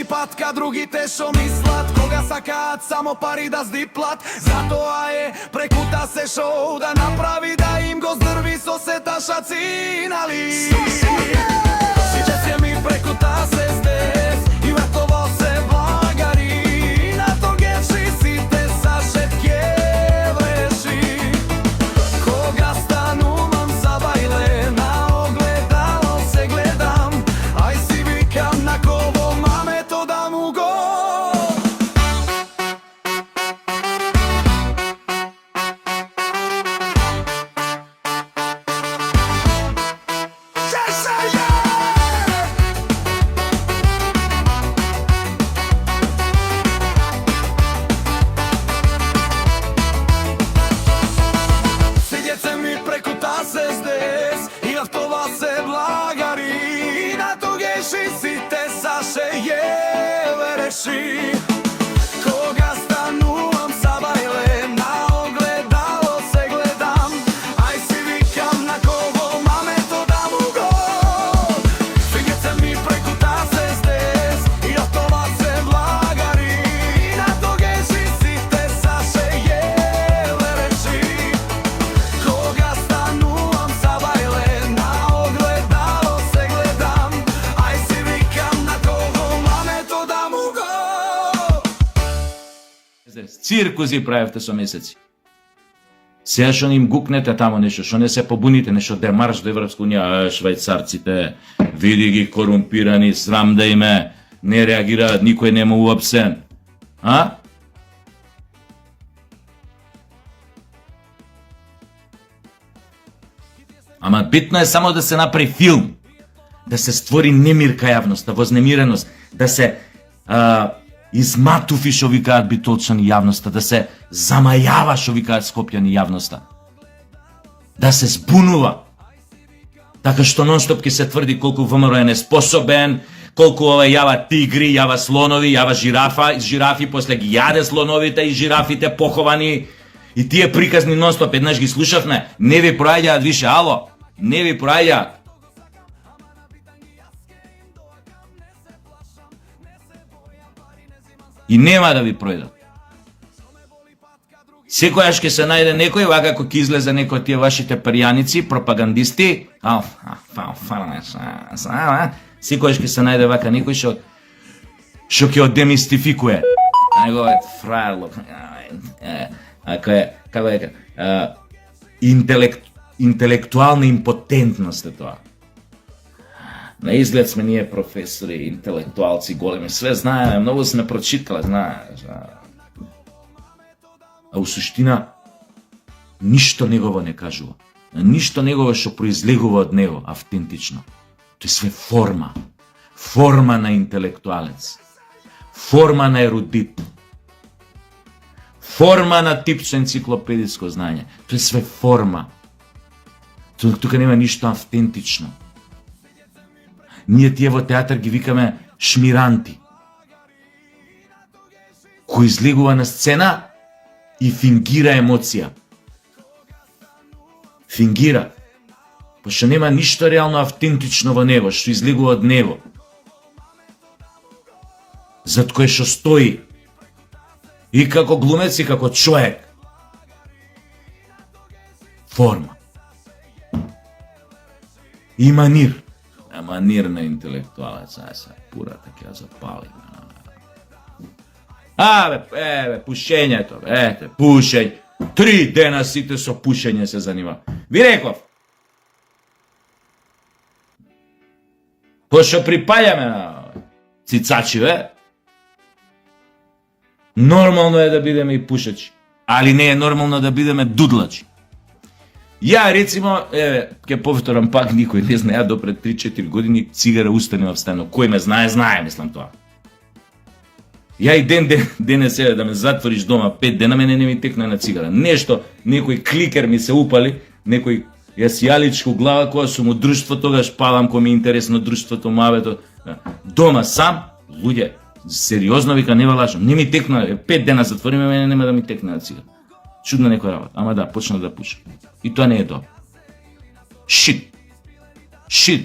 воли патка, другите шо мислат, кога сакаат само пари да здиплат. Затоа е прекута се шоу да направи да им го здрви со сета шаци, нали? Сите се ми прекута се здес, и вратово се влагари, на то геши сите са шетке вреши. Кога станувам за бајле, на огледало се гледам, ај си викам на ково мамето да му го. Кога станувам са бајле, на огледало се гледам, ај си викам на ково мамето да му го. Фигеце ми прекута се здес, и од това се влагари, на тогеши сите са шејеве речи. Кога станувам са бајле, на огледало се гледам, ај си викам на ково мамето да му го. Циркузи правевте со месеци. Сега што им гукнете тамо нешто, што не се побуните, нешто демарш до Европска унија, швајцарците, види ги корумпирани, срам да име, не реагираат, никој нема уопсен. А? Ама битно е само да се направи филм, да се створи немир кај јавноста, вознемиреност, да се изматуфи шо викаат битолчани јавноста, да се замајава шо викаат скопјани јавноста, да се збунува, така што нонстоп ќе се тврди колку ВМРО е неспособен, колку јава тигри, јава слонови, јава жирафи, после ги јаде слоновите и жирафите поховани, и тие приказни нонстоп, еднаш ги слушавме, не ви проаѓаат више, ало, не ви проаѓаат. И нема да ви пројдат. Секојаш ќе се најде некој, вака како ќе излезе некој од тие вашите пријаници, пропагандисти, секојаш ќе се најде вака некој што ќе одемистификуе неговиот фрајерлок. Како е, интелектуална импотентност е тоа. На изглед сме ние професори, интелектуалци, големи, све знаеме, многу сме прочитале, знаеш. А у суштина, ништо негово не кажува. Ништо негово што произлегува од него, автентично. Тоа е све форма. Форма на интелектуалец. Форма на ерудит. Форма на типче енциклопедиско знање. Тоа е све форма. Тука нема ништо автентично. Ние тие во театар ги викаме шмиранти, кој излегува на сцена и фингира емоција. Фингира, пошто нема ништо реално автентично во него, што излегува од него, зад кој што стои и како глумец и како човек. Форма. И манир. Манир на интелектуалец, ај се пурата ќе ја запали. Пушењето, пушење. 3 дена сите со пушење се занима. Ви реков. Пошто припаѓаме на цицачи, нормално е да бидеме и пушачи, али не е нормално да бидеме дудлачи. Ја, рецимо, ќе повторам пак, никој не знае, до пред 3-4 години цигара устани в стено. Кој ме знае, мислам тоа. Ја и ден сега да ме затвориш дома 5 дена, мене не ми текна на цигара. Нешто, некој кликер ми се упали, некој јасјаличко глава, која сум од друштво, тогаш палам, кој ми е интересно друштвото, мавето. Дома сам, луѓе, сериозно вика, не лажам, не ми текна, 5 дена затвориме, мене нема да ми текне на цигара. Чудна некоја работа, ама да, почна да пуша. И тоа не е добро. Шит,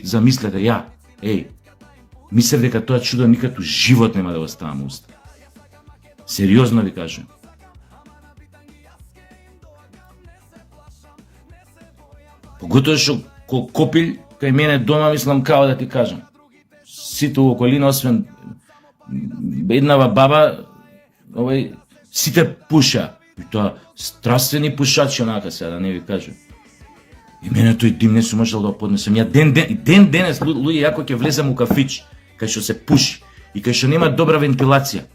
замислете, Мислев дека тоа чудо никад у живот нема да го ставам уста. Сериозно ви кажам. Поготоа што копил кај мене дома, мислам, као да ти кажам. Сите у околина, освен еднава баба, сите пуша. И тоа страствени пушачи, онака сега, да не ви кажам. И мене тој дим не сум можел да го поднесам. Ја ден денес, луѓе, јако ќе влезам у кафич, кај што се пуши и кај што нема добра вентилација.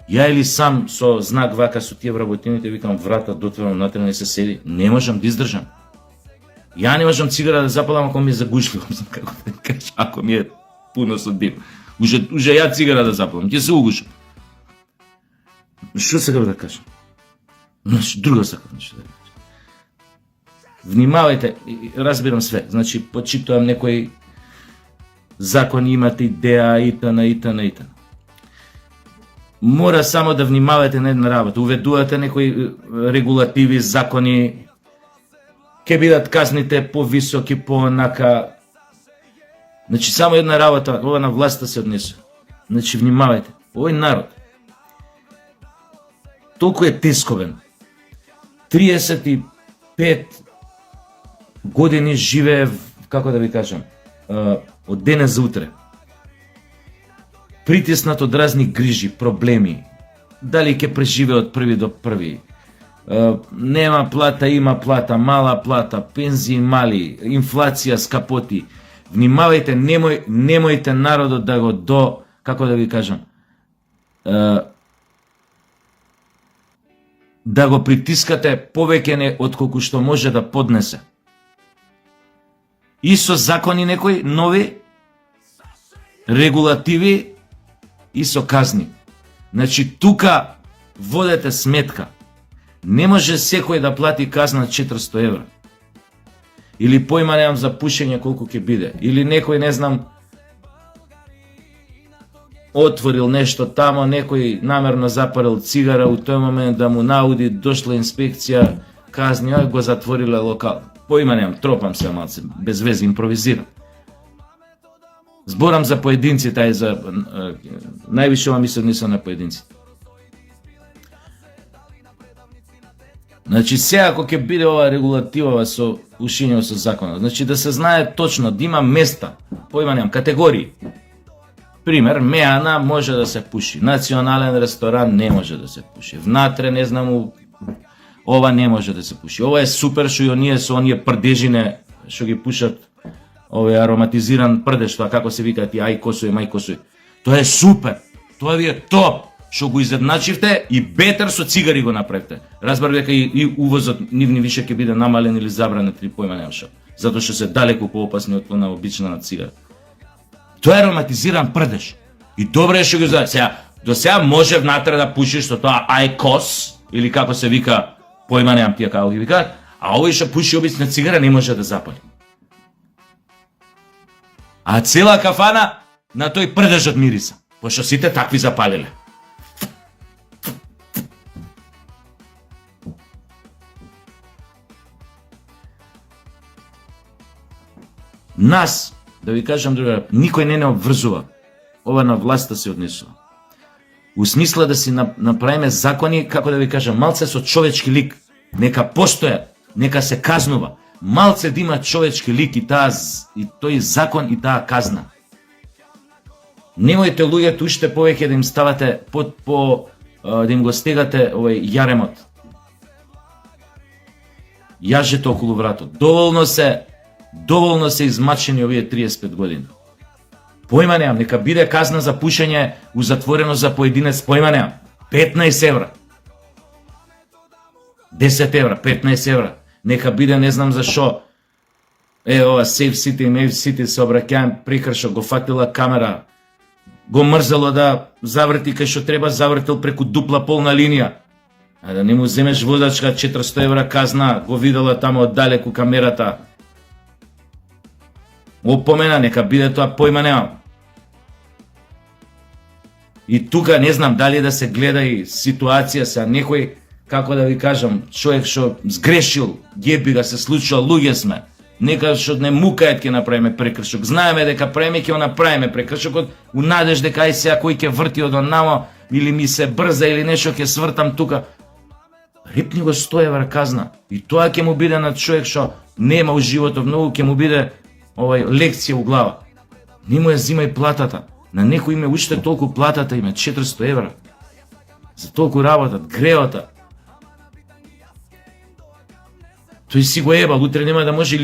Ја или сам со знак вака со тие вработините, викам врата дотворам натре не се седи, не можам да издржам. Ја не можам цигара да запалам ако ми е загушливо, како да кажа, ако ми е пуно со дим. Уже ја цигара да запалам, ќе се угушам. Што сакам да кажам? Значи, друго сакам нешто да кажам. Внимавајте, разбирам све, значи, почитувам некои закони, имате идеја, итн. Мора само да внимавате на една работа. Уведувате некои регулативи, закони, ќе бидат казните повисоки, поонака. Значи, само една работа, ова на власта се однесува. Значи, внимавајте. Овој народ толку е тесковен. 35 години живее, како да ви кажам, од денес за утре. Притиснат од разни грижи, проблеми. Дали ќе преживее од први до први. Нема плата, има плата, мала плата, пензии мали, инфлација скапоти. Внимавајте, немојте народот да го како да ви кажам, да го притискате повеќе отколку што може да поднесе. И со закони некои нови, регулативи и со казни. Значи, тука водете сметка. Не може секој да плати казна 400 евра. Или појма немам за пушење колку ќе биде. Или некој, не знам, отворил нешто тамо, некој намерно запарил цигара, у тој момент да му науди, дошла инспекција, казни, го затвориле локал. Појма немам, тропам се малце, без вези, импровизирам. Зборам за поединци, тај за највише ова ми се однесува на поединците. Значи, сега ако ќе биде ова регулатива со ушиње со законот, значи да се знае точно, да има места, појма немам, категории. Пример, меана може да се пуши, национален ресторан не може да се пуши, внатре, не знам, ова не може да се пуши. Ова е супер што и оние со оние прдежине што ги пушат, овој ароматизиран прдеж, тоа како се викаат и ај косој, мај косој. Тоа е супер, тоа ви е топ, што го изедначивте и бетер со цигари го направите. Разбар дека и увозот нивни више ќе биде намален или забранет или појма немам што. Затоа што се далеку поопасни од она обична цигара. Тоа е ароматизиран прдеж. И добре е што го знаеш. Сега, до сега може внатре да пушиш со тоа ајкос или како се вика, појма немам тие како ги викаат, а овој што пуши обична цигара не може да запали. А цела кафана на тој прдежот мириса, пошто сите такви запалиле. Нас, да ви кажам друга, никој не обврзува. Ова на власта се однесува. У смисла да си направиме закони, како да ви кажам, малце со човечки лик. Нека постојат, нека се казнува. Малце да има човечки лик и тој закон и таа казна. Немојте луѓето уште повеќе да им ставате да им го стегате овој јаремот. Јажето околу вратот. Доволно се измачени овие 35 години. Појма немам, нека биде казна за пушење у затворено за поединец, појма немам. 15 евра. 10 евра, 15 евра. Нека биде, не знам за шо. Ова Safe City и Maeve City се обраќаем прекршо, го фатила камера. Го мрзало да заврти кај што треба, завртил преку дупла полна линија. А да не му земеш водачка 400 евра казна, го видела тамо оддалеку камерата. Опомена, нека биде тоа, појма немам. И тука не знам дали да се гледа и ситуација се некој, како да ви кажам, човек што сгрешил, геби га се случува, луѓе сме. нека што не мукаат ќе направиме прекршок. Знаеме дека правиме ќе направиме прекршокот, у надеж дека ај сега кој ќе врти од онамо или ми се брза или нешто ќе свртам тука. Рипни го 100 евра казна. И тоа ќе му биде на човек што нема у животот многу, ќе му биде лекција у глава. Не му ја зимај платата. На некој име уште толку платата име 400 евра. За толку работат, греота. Тој си го ебал, утре нема да може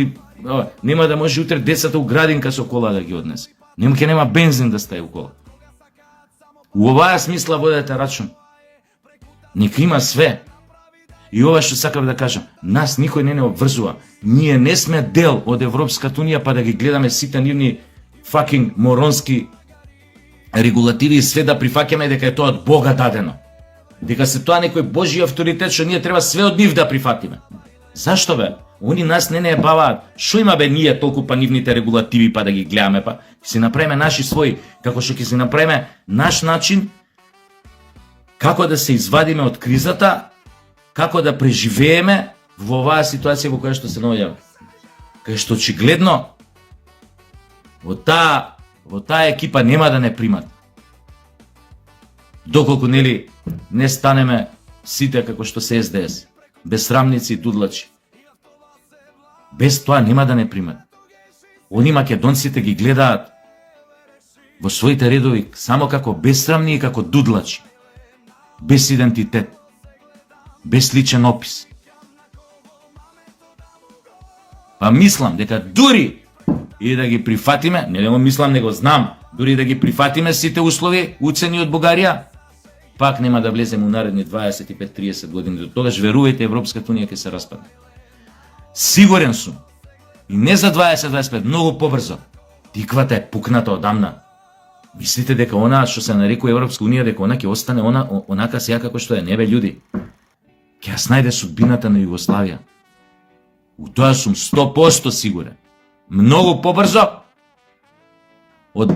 нема да може утре децата у градинка со кола да ги однесе. Нема бензин да стаи у кола. У оваа смисла водете рачун. Нека има све. И ова што сакам да кажам, нас никој не обврзува. Ние не сме дел од Европската унија па да ги гледаме сите нивни fucking моронски регулативи и све да прифаќаме дека е тоа од Бога дадено. Дека се тоа некој Божи авторитет што ние треба све од нив да прифатиме. Зашто бе? Они нас не ебаваат. Шо има бе ние толку па нивните регулативи па да ги гледаме па? Ќе си направиме наши своји, како што ќе си направиме наш начин како да се извадиме од кризата, како да преживееме во оваа ситуација во која што се наоѓаме. Кај што очигледно во таа екипа нема да не примат. Доколку не станеме сите како што се СДС, безсрамници и дудлачи. Без тоа нема да не примат. Они македонците ги гледаат во своите редови само како безсрамни и како дудлачи. Без идентитет. Без личен опис. Па мислам дека дури и да ги прифатиме, не го мислам, не го знам, дури да ги прифатиме сите услови уцени од Бугарија, пак нема да влеземе у наредни 25-30 години. До тогаш верувајте, Европската унија ќе се распадне. Сигурен сум. И не за 20-25, многу побрзо. Тиквата е пукната одамна. Мислите дека она што се нарекува Европска унија, дека она ќе остане онака сега како што е? Не бе, људи. Ќе ја снајде судбината на Југославија. У тоа сум 100% сигурен. Многу побрзо од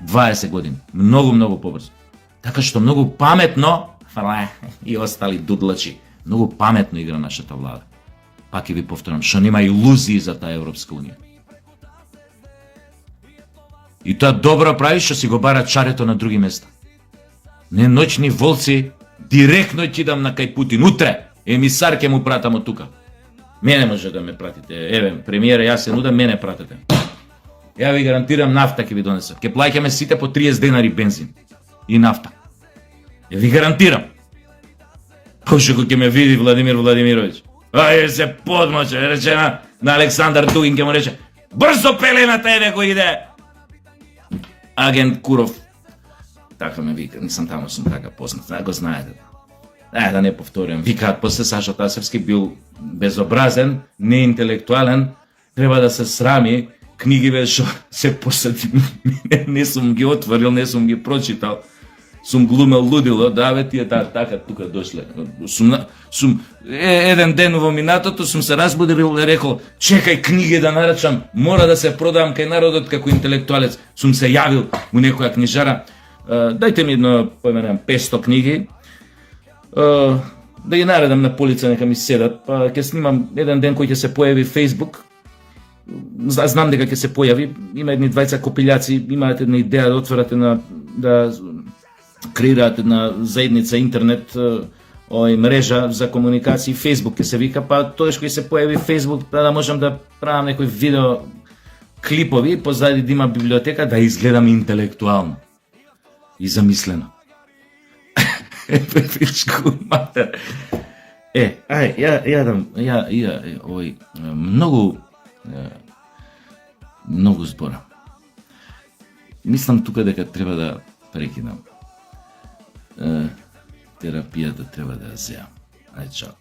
20 години. Многу побрзо. Така што многу паметно, и остали дудлачи, многу паметно игра нашата влада. Пак ќе ви повторам, што нема илузии за таа Европска унија. И тоа добро прави што си го бара чарето на други места. Не ноќни волци, директно ќе дам на кај Путин. Утре, емисар ќе му пратам од тука. Мене може да ме пратите. Еве, премиера, јас се нудам, мене пратете. Ја ви гарантирам, нафта ќе ви донеса. Ќе плаќаме сите по 30 денари бензин и нафта. Ја ви гарантирам. Пошто ќе ме види Владимир Владимирович. Ај се подмоче, рече на Александар Дугин, ќе му рече: "Брзо пелената е дека иде." Агент Куров. Така ме вика, нисам таму, сум така познат, го знаете. Да не повторям. Викаат после Саша Тасевски бил безобразен, неинтелектуален, треба да се срами, книгиве што се посади, не сум ги отворил, не сум ги прочитал, сум глумел лудило, да бе тие така тука дошле. Сум еден ден во минатото сум се разбудил и рекол: "Чекај книги да нарачам, мора да се продавам кај народот како интелектуалец." Сум се јавил у некоја книжара: "Дајте ми едно, поименам 500 книги, да ги наредам на полица, нека ми седат, па ќе снимам еден ден кој ќе се појави Facebook. Знам дека ќе се појави, има едни двајца копилјаци, имаат една идеја да отворат да креираат една заедница интернет, мрежа за комуникација, Facebook ќе се вика, па тоеш кој се појави Facebook, да можам да правам некој видео клипови, позади да има библиотека, да изгледам интелектуално и замислено." Многу збора. Мислам тука дека треба да прекинам. Терапијата треба да ја зеам. Ај, чао.